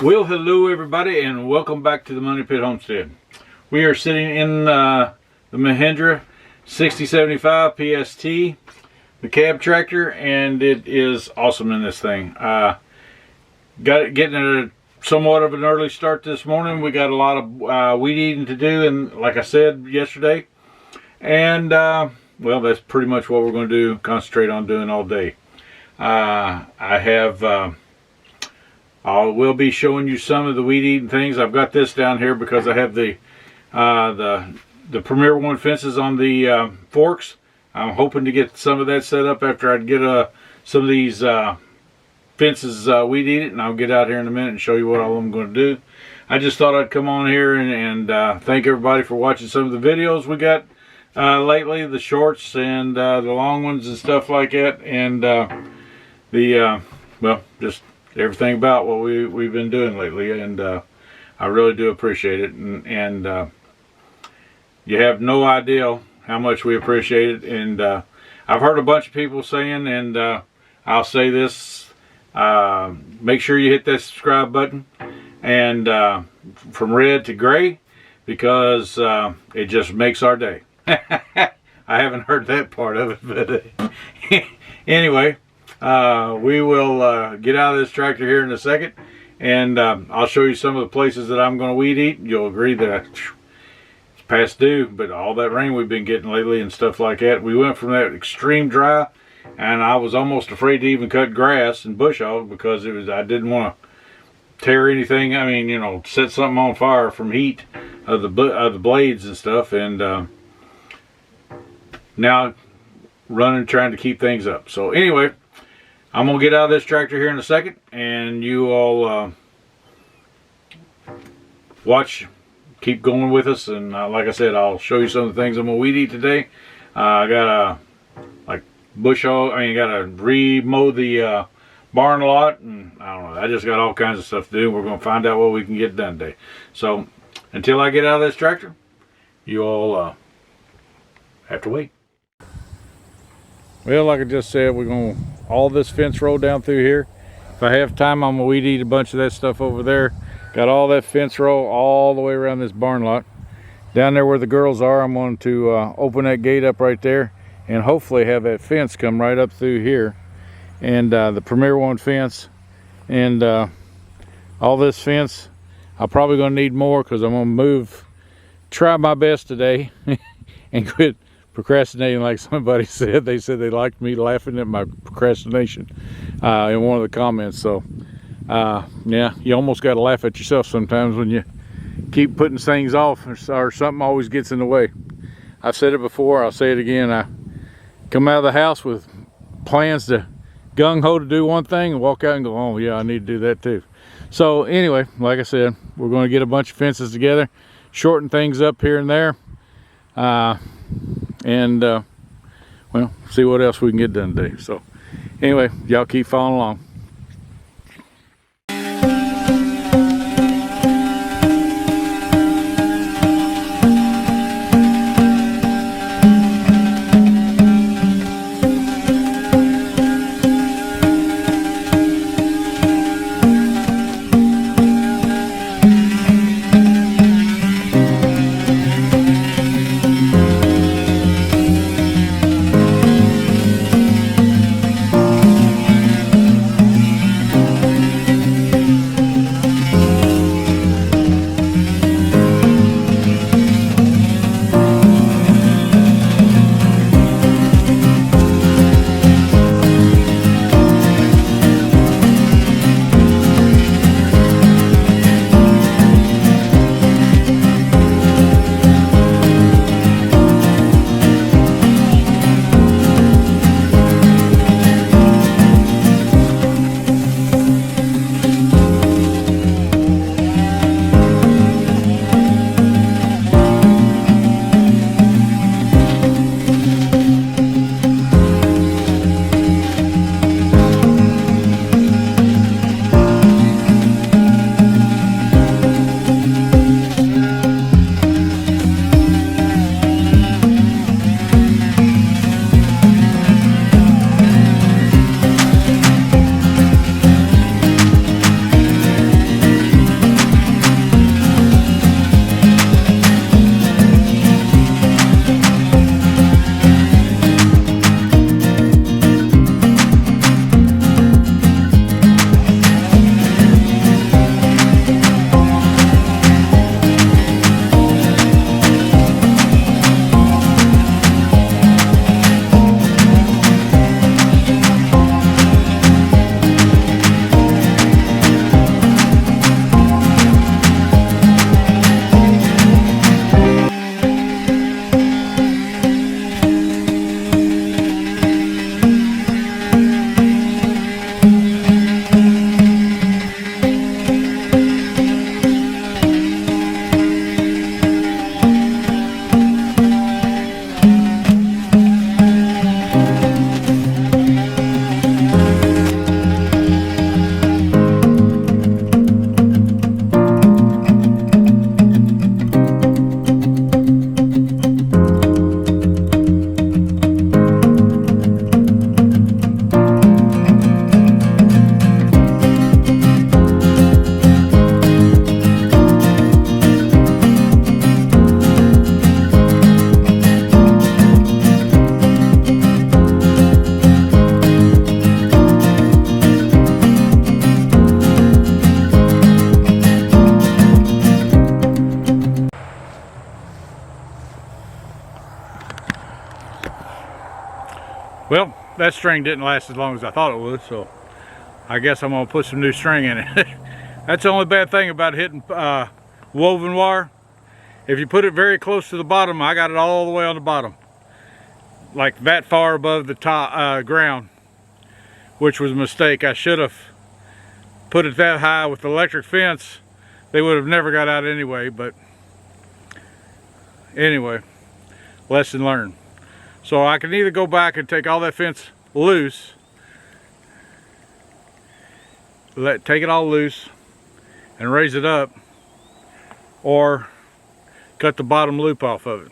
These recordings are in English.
Well, hello everybody, and welcome back to the Moneypit Homestead. We are sitting in the Mahindra 6075 PST, the cab tractor, and it is awesome in this thing. Got it getting a somewhat of an early start this morning. We got a lot of weed eating to do, and like I said yesterday, and well, that's pretty much what we're going to do, concentrate on doing all day. I will be showing you some of the weed eating things. I've got this down here because I have the Premier One fences on the forks. I'm hoping to get some of that set up after I get some of these fences weed eat it, and I'll get out here in a minute and show you what all I'm going to do. I just thought I'd come on here and thank everybody for watching some of the videos we got lately, the shorts and the long ones and stuff like that, and well, just everything about what we've been doing lately, and I really do appreciate it, and you have no idea how much we appreciate it. And I've heard a bunch of people saying, and I'll say this, make sure you hit that subscribe button, and from red to gray, because it just makes our day. I haven't heard that part of it, but anyway, we will get out of this tractor here in a second, and I'll show you some of the places that I'm going to weed eat. You'll agree that it's past due, but all that rain we've been getting lately and stuff like that, we went from that extreme dry, and I was almost afraid to even cut grass and bush hog because I didn't want to tear anything. I mean, you know, set something on fire from heat of the blades and stuff, and now running, trying to keep things up. So anyway, I'm going to get out of this tractor here in a second, and you all keep going with us, and like I said, I'll show you some of the things I'm going to weed eat today. I got to re-mow the barn lot, and I don't know, I just got all kinds of stuff to do. We're going to find out what we can get done today. So until I get out of this tractor, you all have to wait. Well, like I just said, we're going to all this fence row down through here. If I have time, I'm going to weed eat a bunch of that stuff over there. Got all that fence row all the way around this barn lot. Down there where the girls are, I'm going to open that gate up right there and hopefully have that fence come right up through here. And the Premier One fence and all this fence. I'm probably going to need more because I'm going to try my best today and quit procrastinating, like somebody said. They said they liked me laughing at my procrastination in one of the comments. So yeah, you almost got to laugh at yourself sometimes when you keep putting things off, or something always gets in the way. I've said it before, I'll say it again. I come out of the house with plans to gung-ho to do one thing and walk out and go, oh yeah, I need to do that too. So anyway, like I said, we're going to get a bunch of fences together, shorten things up here and there, and well, see what else we can get done today. So anyway, y'all keep following along. that string didn't last as long as I thought it would, so I guess I'm gonna put some new string in it. That's the only bad thing about hitting woven wire. If you put it very close to the bottom, I got it all the way on the bottom, like that far above the top ground, which was a mistake. I should have put it that high. With the electric fence, they would have never got out anyway. But anyway, lesson learned. So I can either go back and take all that fence loose, take it all loose and raise it up, or cut the bottom loop off of it.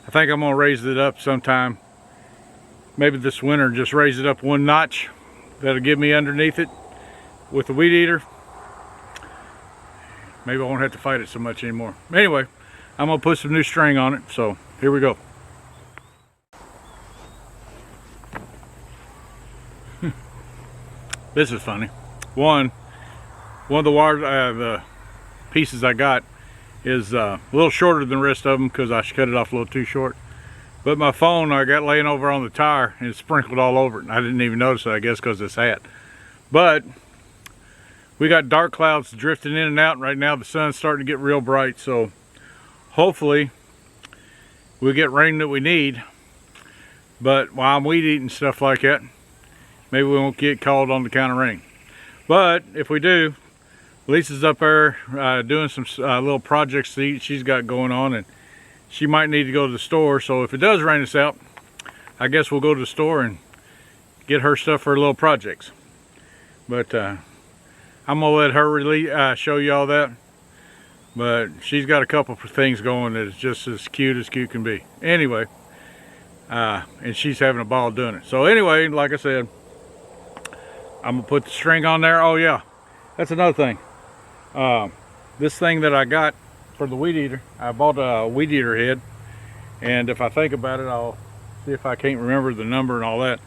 I think I'm gonna raise it up sometime, maybe this winter, just raise it up one notch. That'll give me underneath it with the weed eater. Maybe I won't have to fight it so much anymore. Anyway, I'm gonna put some new string on it, so here we go. This is funny. One of the wire, the pieces I got is a little shorter than the rest of them because I cut it off a little too short. But my phone I got laying over on the tire and it sprinkled all over it. And I didn't even notice it, I guess because of this hat. But we got dark clouds drifting in and out, and right now the sun's starting to get real bright. So hopefully we'll get rain that we need. But while I'm weed eating stuff like that, maybe we won't get called on the count of rain. But if we do, Lisa's up there doing some little projects that she's got going on, and she might need to go to the store. So if it does rain us out, I guess we'll go to the store and get her stuff for her little projects. But I'm gonna let her show you all that. But she's got a couple of things going that is just as cute can be. Anyway, and she's having a ball doing it. So anyway, like I said, I'm gonna put the string on there. Oh yeah, that's another thing. This thing that I got for the weed eater, I bought a weed eater head, and if I think about it, I'll see if I can't remember the number and all that,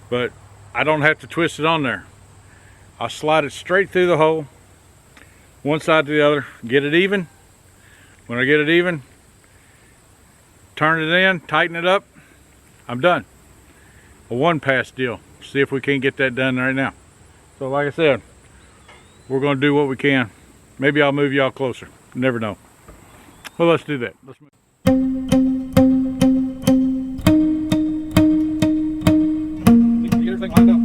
but I don't have to twist it on there. I'll slide it straight through the hole, one side to the other, get it even. When I get it even, turn it in, tighten it up, I'm done. A one pass deal. See if we can't get that done right now. So like I said, we're gonna do what we can. Maybe I'll move y'all closer. You never know. Well, let's do that. Let's move. Did you get everything lined up?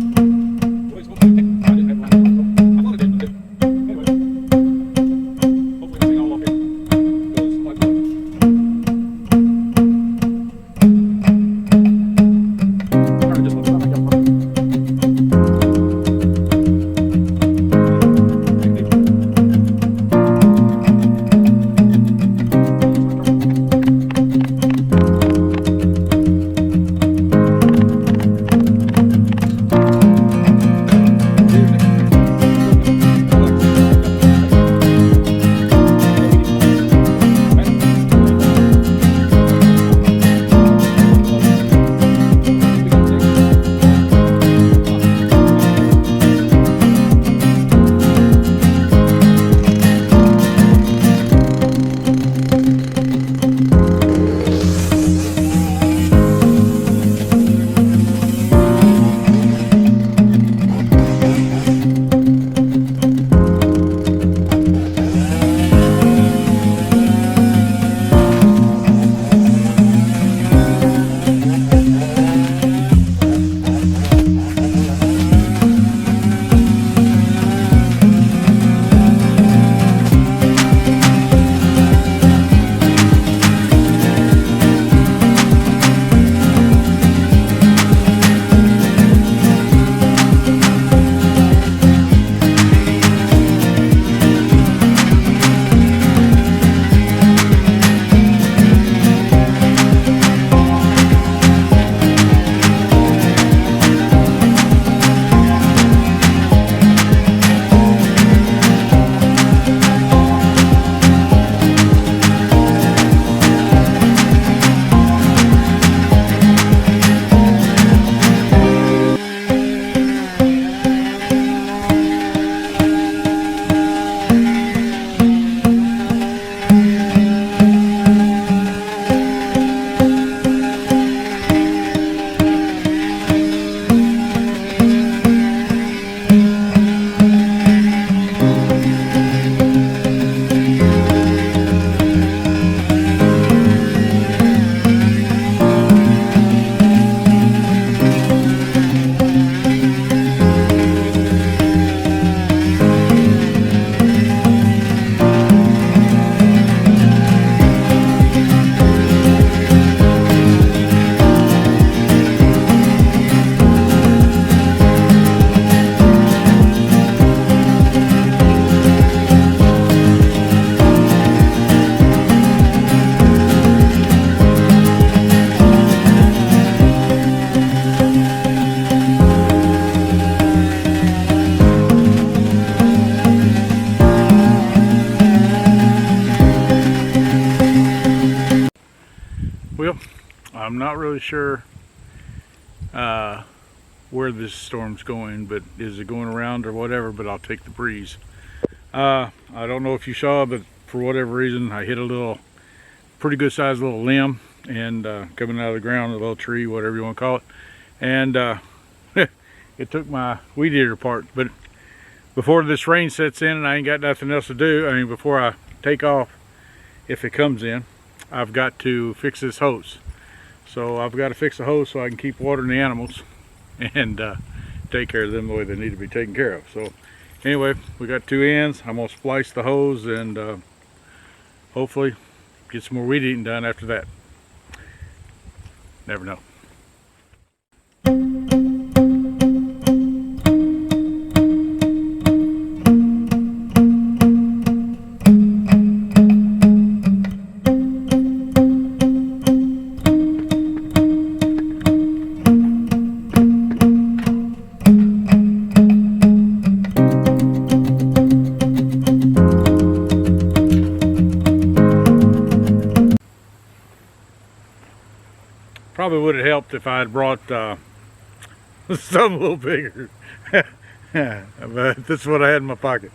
I'm not really sure where this storm's going, but is it going around or whatever, but I'll take the breeze. I don't know if you saw, but for whatever reason I hit a little pretty good sized little limb, and coming out of the ground, a little tree, whatever you want to call it, and it took my weed eater apart. But before this rain sets in and I ain't got nothing else to do, I mean before I take off, if it comes in, I've got to fix this hose. So I've got to fix the hose so I can keep watering the animals and take care of them the way they need to be taken care of. So anyway, we got two ends. I'm gonna splice the hose and hopefully get some more weed eating done after that. Never know. Probably would have helped if I had brought something a little bigger. But this is what I had in my pocket.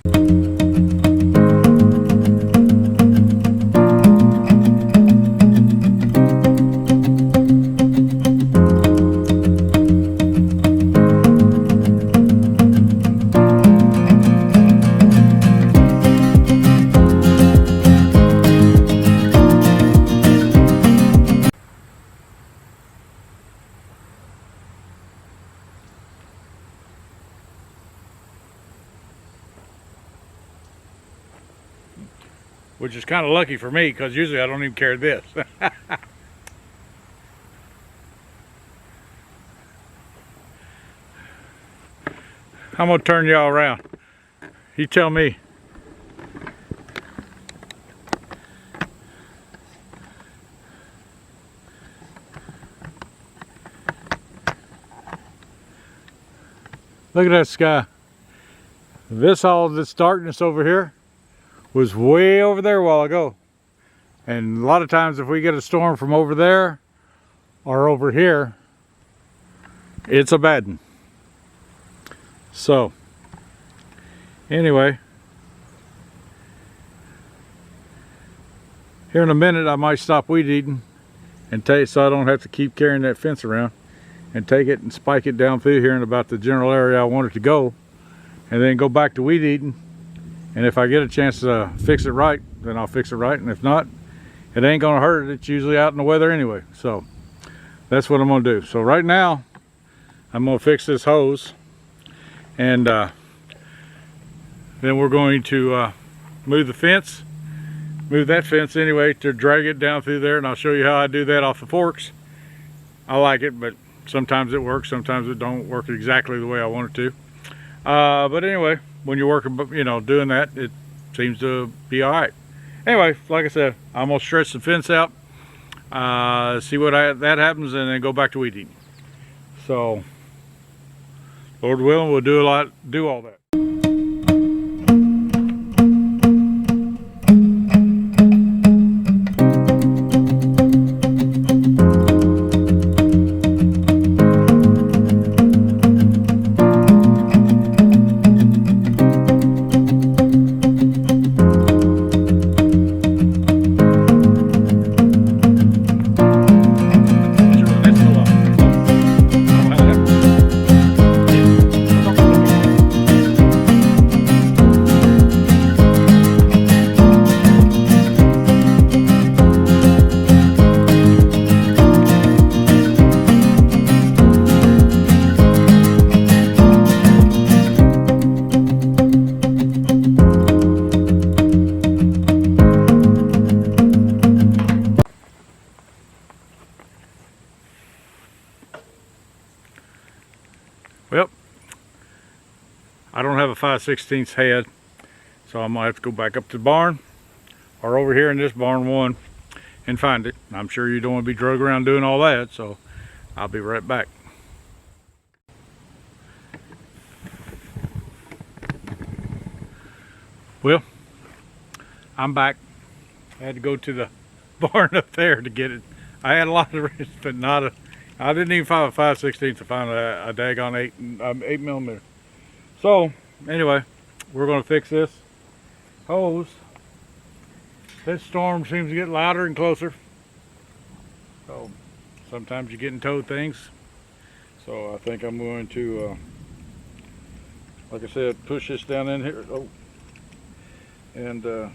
Which is kind of lucky for me, because usually I don't even carry this. I'm gonna turn y'all around. You tell me. Look at that sky. All this darkness over here was way over there a while ago, and a lot of times if we get a storm from over there or over here, it's a bad one. So anyway, here in a minute I might stop weed eating and take, so I don't have to keep carrying that fence around, and take it and spike it down through here in about the general area I want it to go, and then go back to weed eating. And if I get a chance to fix it right, then I'll fix it right. And if not, it ain't gonna hurt. It's usually out in the weather anyway. So that's what I'm gonna do. So right now, I'm gonna fix this hose. And then we're going to move the fence. Move that fence anyway to drag it down through there. And I'll show you how I do that off the forks. I like it, but sometimes it works. Sometimes it don't work exactly the way I want it to. But anyway, when you're working, you know, doing that, it seems to be all right. Anyway, like I said, I'm gonna stretch the fence out, see what that happens, and then go back to weed eating. So, Lord willing, we'll do all that. Well, I don't have a 5/16 head, so I'm gonna have to go back up to the barn or over here in this barn one and find it. I'm sure you don't want to be drug around doing all that, so I'll be right back. Well, I'm back. I had to go to the barn up there to get it I had a lot of wrenches, but not a. I didn't even find a 5/16 to find a daggone 8 millimeter. So anyway, we're going to fix this hose. This storm seems to get louder and closer. So sometimes you're getting towed things. So I think I'm going to, like I said, push this down in here. Oh, and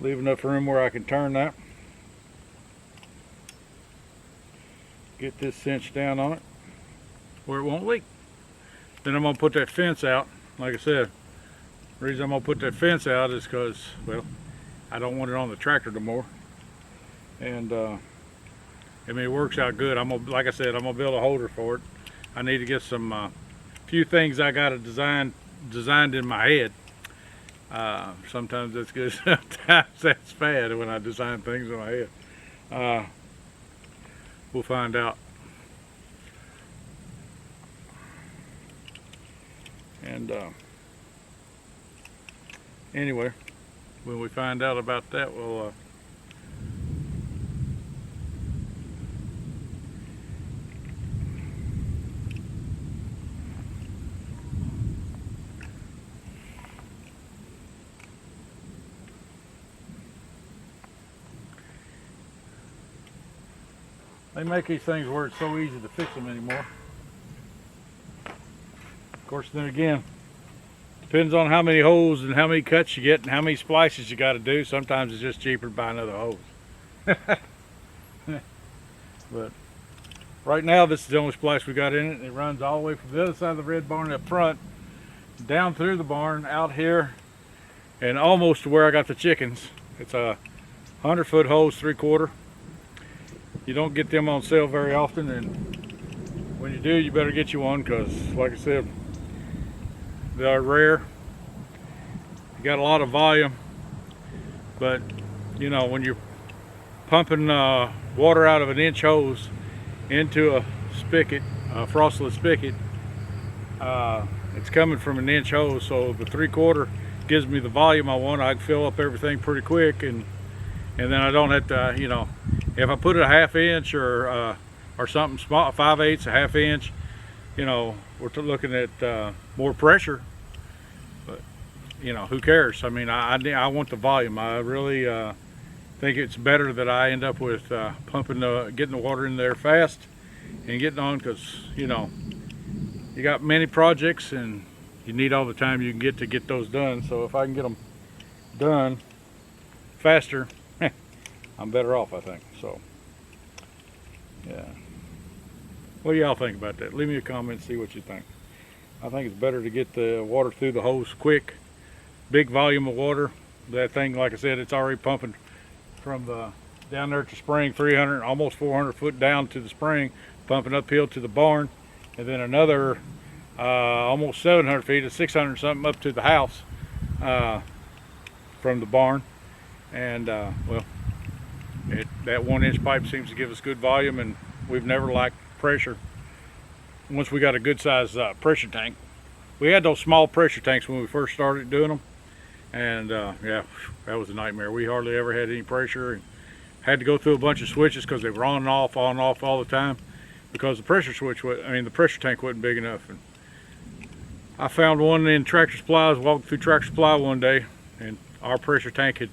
leave enough room where I can turn that. Get this cinched down on it where it won't leak. Then I'm going to put that fence out. Like I said, the reason I'm going to put that fence out is because, well, I don't want it on the tractor no more. And I mean, it works out good. I'm gonna, like I said, I'm gonna build a holder for it. I need to get some few things I got designed in my head. Sometimes that's good, sometimes that's bad when I design things in my head. We'll find out. And anyway, when we find out about that, we'll they make these things where it's so easy to fix them anymore. Of course, then again, depends on how many holes and how many cuts you get and how many splices you got to do. Sometimes it's just cheaper to buy another hose. But right now, this is the only splice we got in it. It runs all the way from the other side of the red barn up front, down through the barn, out here, and almost to where I got the chickens. It's a 100-foot hose, 3/4. You don't get them on sale very often, and when you do, you better get you one, because like I said, they are rare. You got a lot of volume, but you know, when you're pumping water out of an inch hose into a spigot, a frostless spigot, it's coming from an inch hose, so the 3/4 gives me the volume I want. I can fill up everything pretty quick, and then I don't have to, you know, if I put it a 1/2 inch or something small, 5/8, a 1/2 inch, you know, we're looking at more pressure. But you know, who cares? I mean, I want the volume. I really think it's better that I end up with getting the water in there fast and getting on, because you know, you got many projects and you need all the time you can get to get those done. So if I can get them done faster, I'm better off, I think. So yeah, what do y'all think about that? Leave me a comment, see what you think. I think it's better to get the water through the hose quick, big volume of water. That thing, like I said, it's already pumping from the down there at the spring, 300, almost 400 foot down to the spring, pumping uphill to the barn, and then another almost 700 feet, 600 something up to the house from the barn. And well, that 1-inch pipe seems to give us good volume, and we've never lacked pressure once we got a good size pressure tank. We had those small pressure tanks when we first started doing them, and yeah, that was a nightmare. We hardly ever had any pressure, and had to go through a bunch of switches because they were on and off all the time, because the pressure switch, the pressure tank wasn't big enough. And I found one in Tractor Supply. I was walking through Tractor Supply one day, and our pressure tank had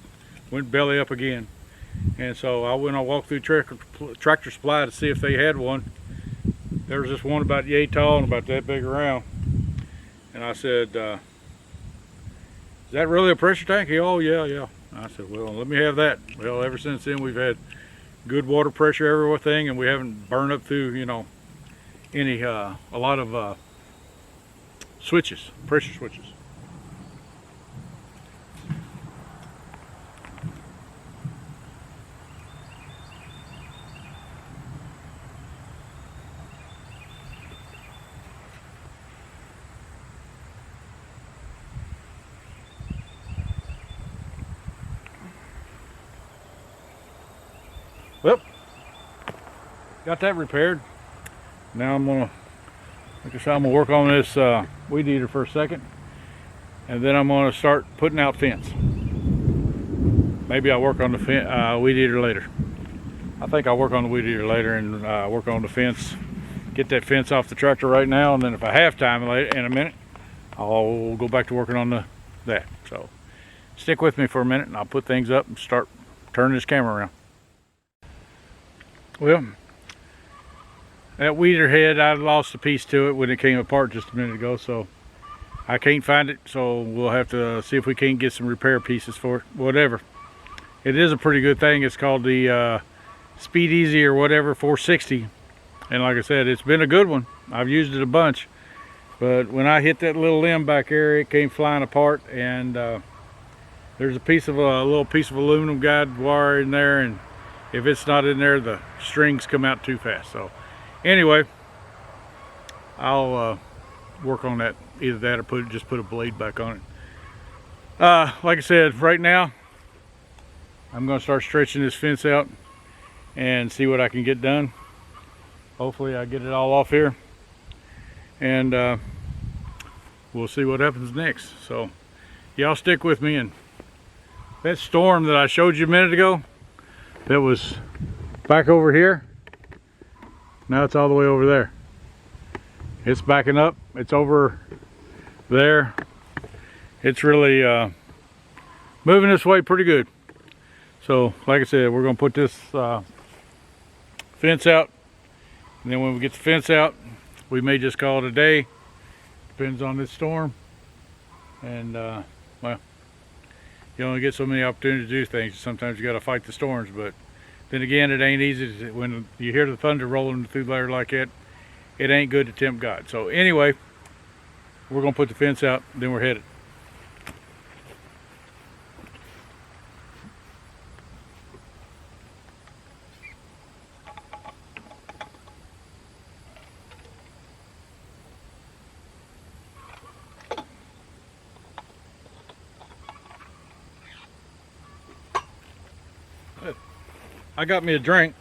went belly up again. And so I walked through Tractor Supply to see if they had one. There was this one about yay tall and about that big around. And I said, is that really a pressure tank? He, oh yeah. I said, well, let me have that. Well, ever since then we've had good water pressure everything, and we haven't burned up through, you know, any a lot of switches, pressure switches. Well, got that repaired. Now I'm gonna, like I said, I'm gonna work on this weed eater for a second. and then I'm going to start putting out fence. Maybe I'll work on the weed eater later. I think I'll work on the weed eater later and work on the fence. Get that fence off the tractor right now, and then if I have time in a minute, I'll go back to working on that. So stick with me for a minute, and I'll put things up and start turning this camera around. Well, that weed eater head, I lost a piece to it when it came apart just a minute ago, so I can't find it. So we'll have to see if we can't get some repair pieces for it. Whatever. It is a pretty good thing. It's called the Speed Easy or whatever 460, and like I said, it's been a good one. I've used it a bunch, but when I hit that little limb back there, it came flying apart, and there's a little piece of aluminum guide wire in there, and if it's not in there, the strings come out too fast. So anyway, I'll work on that, either that or just put a blade back on it. Like I said, right now I'm going to start stretching this fence out and see what I can get done. Hopefully I get it all off here, and we'll see what happens next. So y'all stick with me. And that storm that I showed you a minute ago, that was back over here, now it's all the way over there. It's backing up, it's over there. It's really moving this way pretty good. So like I said, we're going to put this fence out, and then when we get the fence out, we may just call it a day. Depends on this storm. And well, you only get so many opportunities to do things. Sometimes you got to fight the storms, but then again, it ain't easy when you hear the thunder rolling through there like that. It ain't good to tempt God. So anyway, we're going to put the fence out, then we're headed. I got me a drink,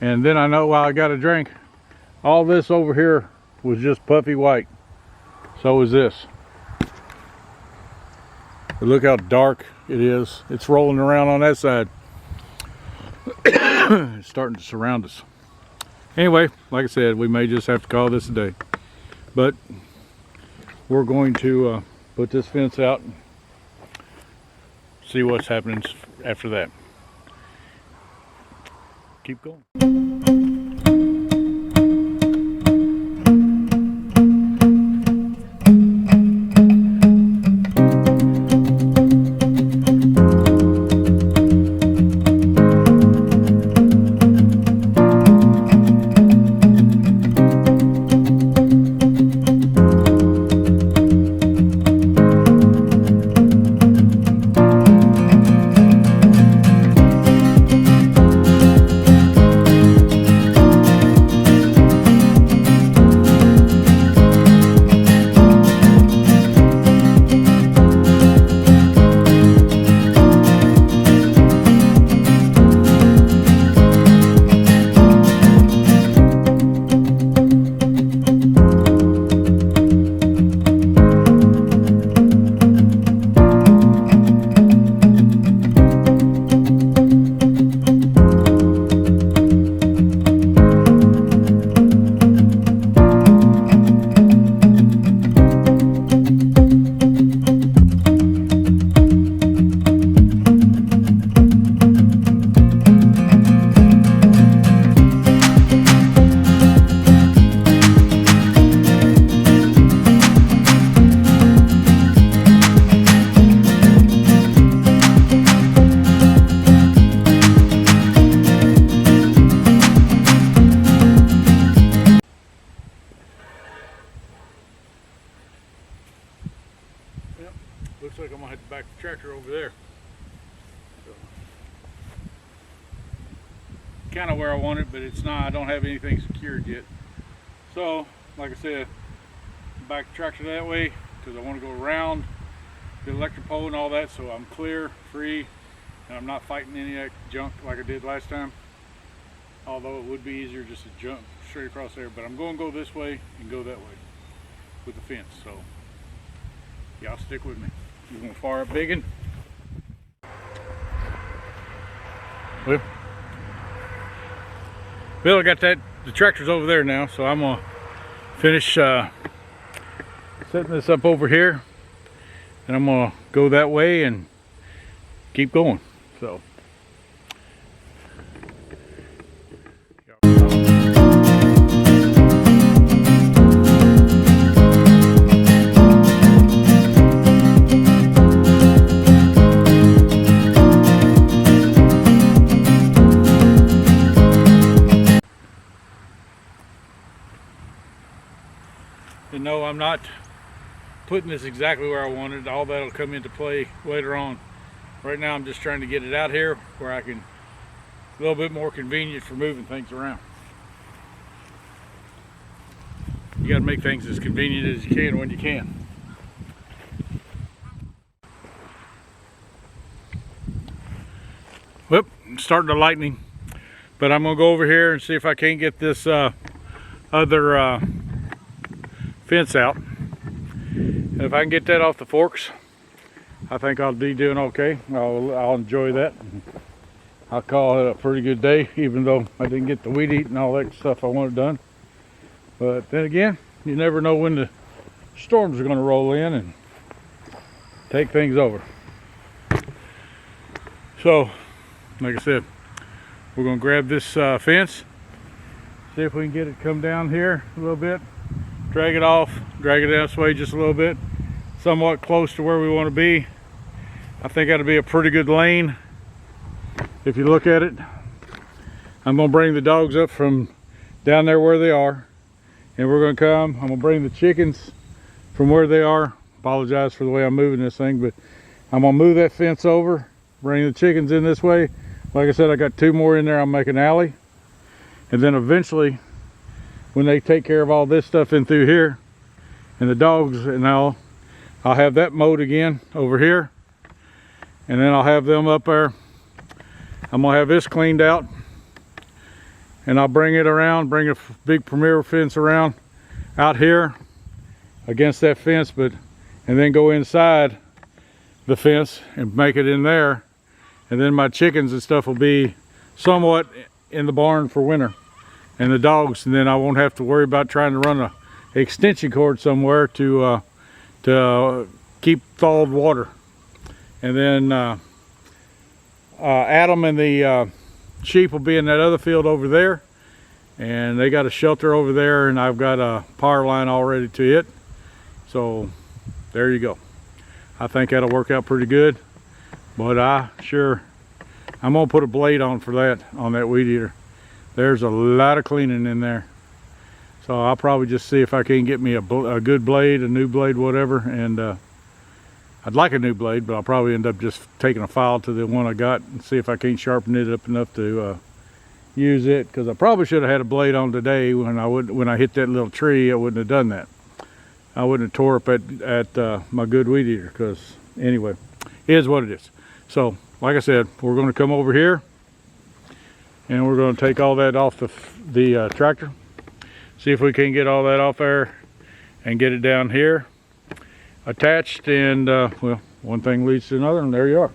and then I know why I got a drink. All this over here was just puffy white. So was this. But look how dark it is. It's rolling around on that side. It's starting to surround us. Anyway, like I said, we may just have to call this a day. But we're going to put this fence out and see what's happening after that. Keep going. Looks like I'm gonna have to back the tractor over there. So, kind of where I want it, but it's not. I don't have anything secured yet. So, like I said, back the tractor that way because I want to go around the electric pole and all that, so I'm clear, free, and I'm not fighting any of that junk like I did last time. Although it would be easier just to jump straight across there, but I'm going to go this way and go that way with the fence. So Y'all stick with me. We're gonna fire up biggin. Well, I got the tractor's over there now, so I'm gonna finish setting this up over here, and I'm gonna go that way and keep going. So and no, I'm not putting this exactly where I wanted. All that'll come into play later on. Right now I'm just trying to get it out here where I can, a little bit more convenient for moving things around. You got to make things as convenient as you can when you can. Whoop, starting to lightning, but I'm gonna go over here and see if I can't get this other fence out. And if I can get that off the forks, I think I'll be doing okay. I'll enjoy that. I'll call it a pretty good day, even though I didn't get the weed eat and all that stuff I wanted done. But then again, you never know when the storms are going to roll in and take things over. So, like I said, we're going to grab this fence, see if we can get it come down here a little bit, drag it off, drag it this way just a little bit, somewhat close to where we want to be. I think that'll be a pretty good lane if you look at it. I'm going to bring the dogs up from down there where they are, and we're going to come. I'm going to bring the chickens from where they are. Apologize for the way I'm moving this thing, but I'm going to move that fence over, bring the chickens in this way. Like I said, I got 2 more in there. I'll make an alley, and then eventually when they take care of all this stuff in through here and the dogs and all, I'll have that mowed again over here, and then I'll have them up there. I'm gonna have this cleaned out, and I'll bring it around, bring a big premier fence around out here against that fence, and then go inside the fence and make it in there, and then my chickens and stuff will be somewhat in the barn for winter, and the dogs, and then I won't have to worry about trying to run a extension cord somewhere to keep thawed water. And then Adam and the sheep will be in that other field over there, and they got a shelter over there, and I've got a power line all ready to it. So there you go. I think that'll work out pretty good, but I'm gonna put a blade on for that, on that weed eater. There's a lot of cleaning in there, so I'll probably just see if I can get me a good blade, a new blade, whatever. And I'd like a new blade, but I'll probably end up just taking a file to the one I got and see if I can't sharpen it up enough to use it, because I probably should have had a blade on today. When I hit that little tree, I wouldn't have done that. I wouldn't have tore up at my good weed eater, because anyway, it is what it is. So like I said, we're going to come over here and we're going to take all that off the tractor, see if we can get all that off there and get it down here attached, and well, one thing leads to another, and there you are.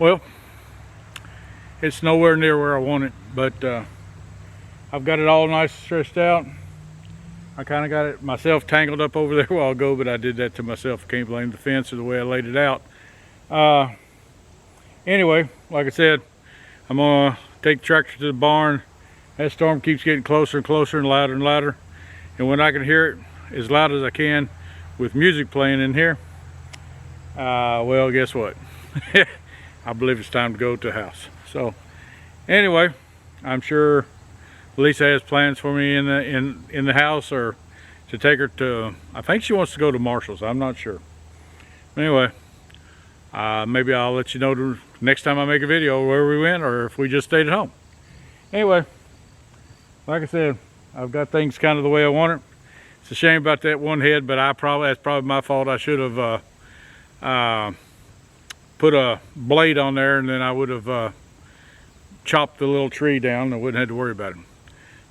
Well, it's nowhere near where I want it, but I've got it all nice and stretched out. I kind of got it myself tangled up over there a while ago, but I did that to myself. Can't blame the fence or the way I laid it out. Anyway, like I said, I'm gonna take the tractor to the barn. That storm keeps getting closer and closer and louder. And when I can hear it as loud as I can with music playing in here, well, guess what? I believe it's time to go to the house. So anyway, I'm sure Lisa has plans for me in the house, or to take her to, I think she wants to go to Marshall's. I'm not sure. Anyway, maybe I'll let you know next time I make a video where we went, or if we just stayed at home. Anyway, like I said, I've got things kind of the way I want it. It's a shame about that one head, but that's probably my fault. I should have put a blade on there, and then I would have chopped the little tree down and wouldn't have to worry about it.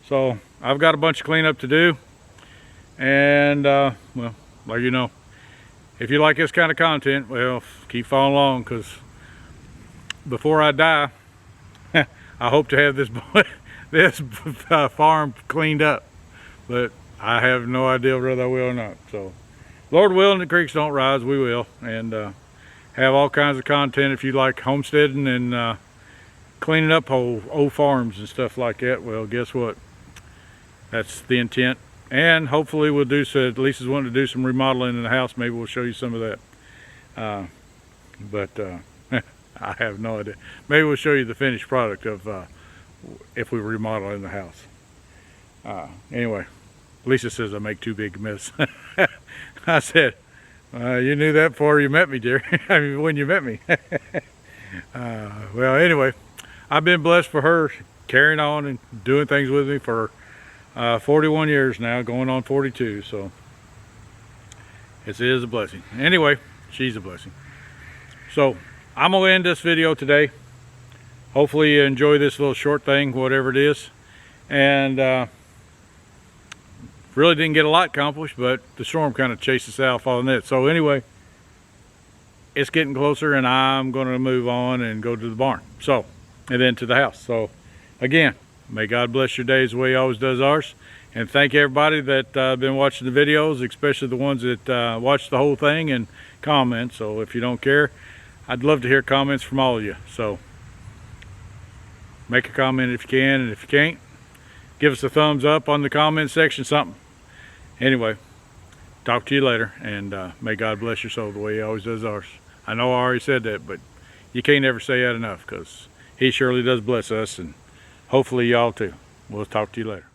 So I've got a bunch of cleanup to do, and well, like you know, if you like this kind of content, well, keep following along, because before I die, I hope to have this farm cleaned up, but I have no idea whether I will or not. So Lord willing, the creeks don't rise, we will, and have all kinds of content. If you like homesteading and cleaning up old farms and stuff like that, well, guess what? That's the intent. And hopefully we'll do so. Lisa's wanting to do some remodeling in the house. Maybe we'll show you some of that. But I have no idea. Maybe we'll show you the finished product of if we remodel in the house. Anyway, Lisa says I make too big a mess. I said, you knew that before you met me, dear. I mean, when you met me. Well, anyway, I've been blessed for her carrying on and doing things with me for 41 years now, going on 42. So it is a blessing. Anyway, she's a blessing. So I'm gonna end this video today. Hopefully you enjoy this little short thing, whatever it is. And really didn't get a lot accomplished, but the storm kind of chased us out on it. So anyway, it's getting closer, and I'm going to move on and go to the barn. So, and then to the house. So again, may God bless your days the way he always does ours. And thank everybody that been watching the videos, especially the ones that watch the whole thing and comment. So if you don't care, I'd love to hear comments from all of you. So make a comment if you can, and if you can't, give us a thumbs up on the comment section, something. Anyway, talk to you later, and may God bless your soul the way he always does ours. I know I already said that, but you can't ever say that enough, because he surely does bless us, and hopefully y'all too. We'll talk to you later.